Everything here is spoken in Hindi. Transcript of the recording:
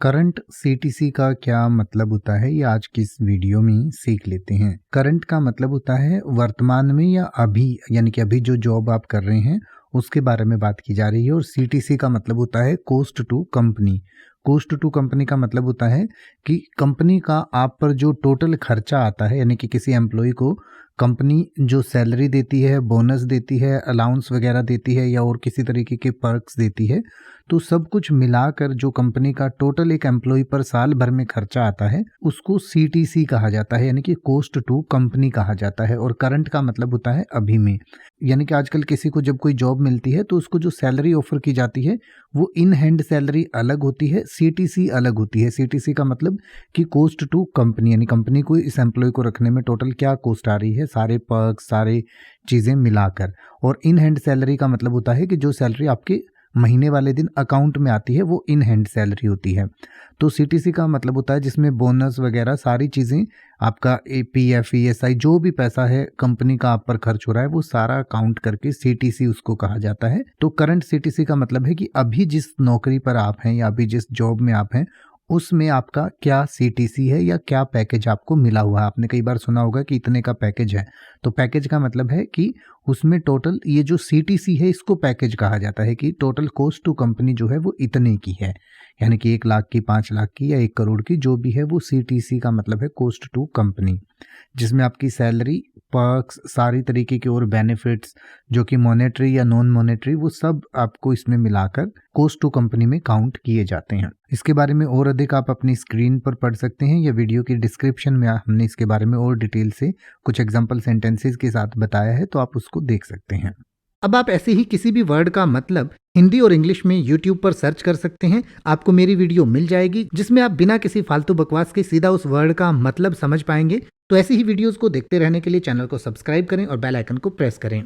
करंट सीटीसी का क्या मतलब होता है, ये आज की इस वीडियो में सीख लेते हैं। करंट का मतलब होता है वर्तमान में या अभी, यानी कि अभी जो जॉब आप कर रहे हैं उसके बारे में बात की जा रही है। और सीटीसी का मतलब होता है cost to company. Cost to company का मतलब होता है कि कंपनी का आप पर जो टोटल खर्चा आता है, यानी कि किसी एम्प्लॉय को कंपनी जो सैलरी देती है, बोनस देती है, अलाउंस वगैरह देती है या और किसी तरीके के पर्क्स देती है, तो सब कुछ मिलाकर जो कंपनी का टोटल एक एम्प्लॉय पर साल भर में खर्चा आता है उसको सीटीसी कहा जाता है, यानी कि कॉस्ट टू कंपनी कहा जाता है। और करंट का मतलब होता है अभी में, यानी कि आजकल किसी को जब कोई जॉब मिलती है तो उसको जो सैलरी ऑफर की जाती है वो इन हैंड सैलरी अलग होती है, सीटीसी अलग होती है। सीटीसी का मतलब कि कॉस्ट टू कंपनी, यानी कंपनी को इस एम्प्लॉय को रखने में टोटल क्या कॉस्ट आ रही है, सारे पर्क्स सारे चीज़ें मिलाकर। और इन हैंड सैलरी का मतलब होता है कि जो सैलरी आपके महीने वाले दिन अकाउंट में आती है वो इन हैंड सैलरी होती है। तो सीटीसी का मतलब होता है जिसमें बोनस वगैरह सारी चीज़ें, आपका पीएफ ईएसआई जो भी पैसा है कंपनी का आप पर खर्च हो रहा है वो सारा काउंट करके सीटीसी उसको कहा जाता है। तो करंट सीटीसी का मतलब है कि अभी जिस नौकरी पर आप हैं या अभी जिस जॉब में आप हैं उसमें आपका क्या सीटीसी है या क्या पैकेज आपको मिला हुआ है। आपने कई बार सुना होगा कि इतने का पैकेज है, तो पैकेज का मतलब है कि उसमें टोटल ये जो सीटीसी है इसको पैकेज कहा जाता है कि टोटल कॉस्ट टू कंपनी जो है वो इतने की है, यानी कि 1 लाख की, 5 लाख की या 1 करोड़ की जो भी है वो सीटीसी का मतलब है कॉस्ट टू कंपनी, जिसमें आपकी सैलरी, पर्क्स, सारी तरीके के और बेनिफिट्स जो कि मॉनेटरी या नॉन मॉनेटरी वो सब आपको इसमें मिलाकर कॉस्ट टू कंपनी में काउंट किए जाते हैं। इसके बारे में और अधिक आप अपनी स्क्रीन पर पढ़ सकते हैं या वीडियो की डिस्क्रिप्शन में हमने इसके बारे में और डिटेल से कुछ एग्जाम्पल सेंटेंसेस के साथ बताया है, तो आप उसको देख सकते हैं। अब आप ऐसे ही किसी भी वर्ड का मतलब हिंदी और इंग्लिश में YouTube पर सर्च कर सकते हैं। आपको मेरी वीडियो मिल जाएगी जिसमें आप बिना किसी फालतू बकवास के सीधा उस वर्ड का मतलब समझ पाएंगे। तो ऐसी ही वीडियोस को देखते रहने के लिए चैनल को सब्सक्राइब करें और बेल आइकन को प्रेस करें।